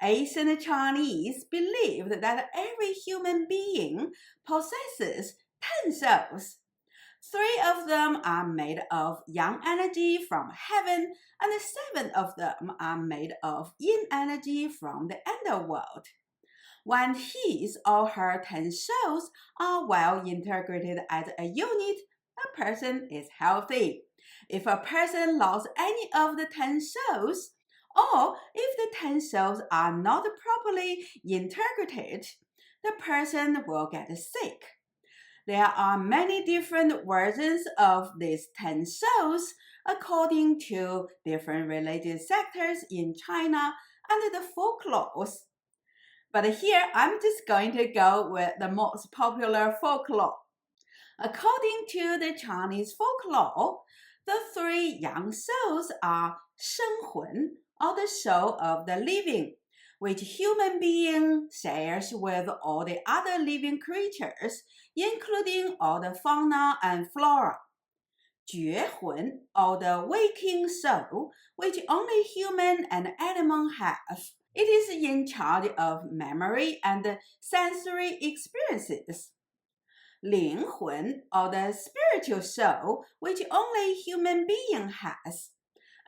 Ancient Chinese believed that every human being possesses 10 souls. 3 of them are made of yang energy from heaven, and 7 of them are made of yin energy from the underworld. When his or her 10 souls are well integrated as a unit, a person is healthy. If a person lost any of the 10 souls, or if the 10 souls are not properly integrated, the person will get sick. There are many different versions of these 10 souls according to different religious sectors in China and the folklores. But here I'm just going to go with the most popular folklore. According to the Chinese folklore, the 3 yang souls are 生魂, or the soul of the living, which human being shares with all the other living creatures, including all the fauna and flora. 觉魂, or the waking soul, which only human and animal have. It is in charge of memory and sensory experiences. 灵魂, or the spiritual soul, which only human being has.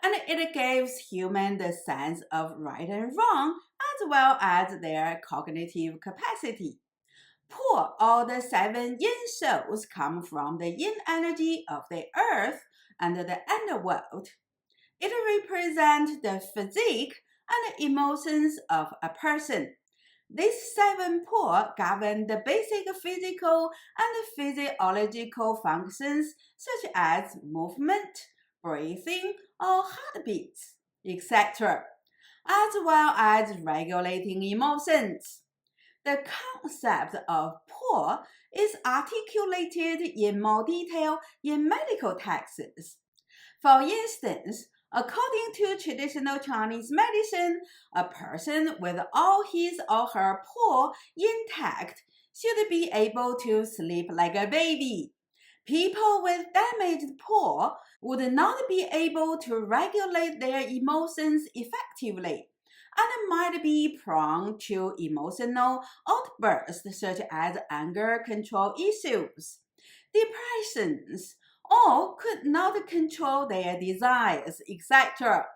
And it gives human the sense of right and wrong, as well as their cognitive capacity. 魄, or the 7 yin souls, come from the yin energy of the earth and the underworld. It represents the physique and emotions of a person. These 7 po govern the basic physical and physiological functions such as movement, breathing, or heartbeats, etc., as well as regulating emotions. The concept of po is articulated in more detail in medical texts. For instance, according to traditional Chinese medicine, a person with all his or her po intact should be able to sleep like a baby. People with damaged po would not be able to regulate their emotions effectively and might be prone to emotional outbursts such as anger control issues, depressions, or could not control their desires, etc.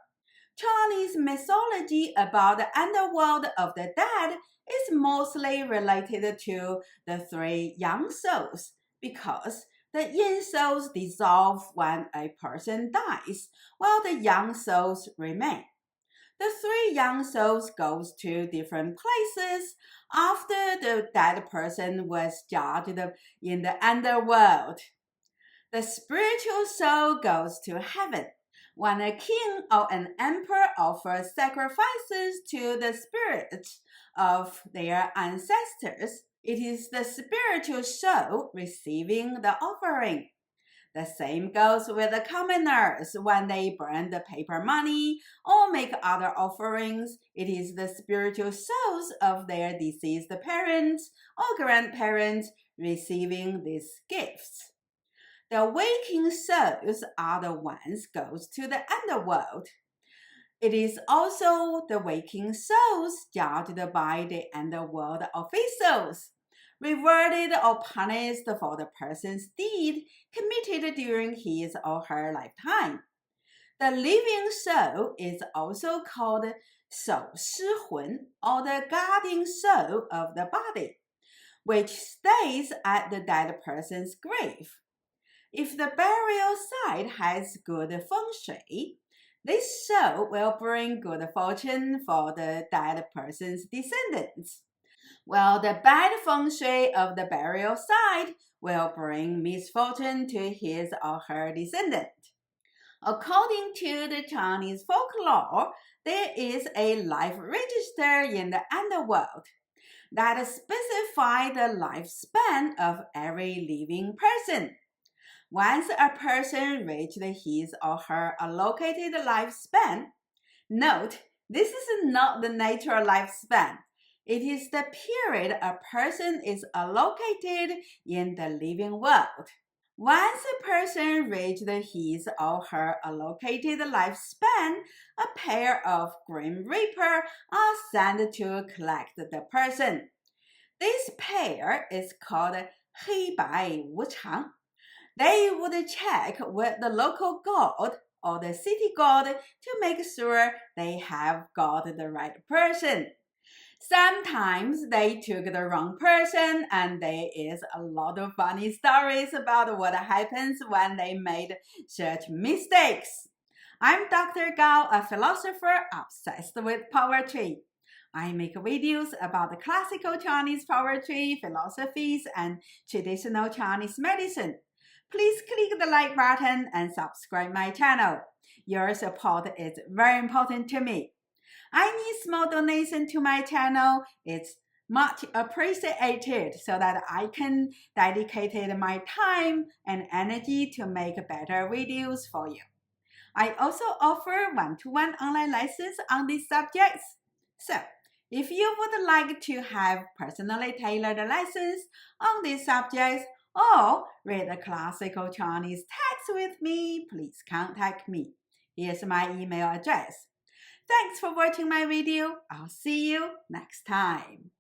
Chinese mythology about the underworld of the dead is mostly related to the 3 yang souls because the yin souls dissolve when a person dies, while the yang souls remain. The 3 yang souls goes to different places after the dead person was judged in the underworld. The spiritual soul goes to heaven. When a king or an emperor offers sacrifices to the spirits of their ancestors, it is the spiritual soul receiving the offering. The same goes with the commoners when they burn the paper money or make other offerings. It is the spiritual souls of their deceased parents or grandparents receiving these gifts. The waking souls are the ones goes to the underworld. It is also the waking souls judged by the underworld officials, rewarded or punished for the person's deed committed during his or her lifetime. The living soul is also called 守尸魂, or the guardian soul of the body, which stays at the dead person's grave. If the burial site has good feng shui, this soul will bring good fortune for the dead person's descendants, while the bad feng shui of the burial site will bring misfortune to his or her descendant. According to the Chinese folklore, there is a life register in the underworld that specifies the lifespan of every living person. Once a person reached his or her allocated lifespan, note, this is not the natural lifespan. It is the period a person is allocated in the living world. Once a person reached his or her allocated lifespan, a pair of Grim Reaper are sent to collect the person. This pair is called 黑白无常. They would check with the local god or the city god to make sure they have got the right person. Sometimes they took the wrong person, and there is a lot of funny stories about what happens when they made such mistakes. I'm Dr. Gao, a philosopher obsessed with poetry. I make videos about the classical Chinese poetry, philosophies, and traditional Chinese medicine. Please click the like button and subscribe my channel. Your support is very important to me. I need small donation to my channel. It's much appreciated so that I can dedicate my time and energy to make better videos for you. I also offer one-to-one online lessons on these subjects. So, if you would like to have personally tailored lessons on these subjects or read a classical Chinese text with me, please contact me. Here's my email address. Thanks for watching my video. I'll see you next time.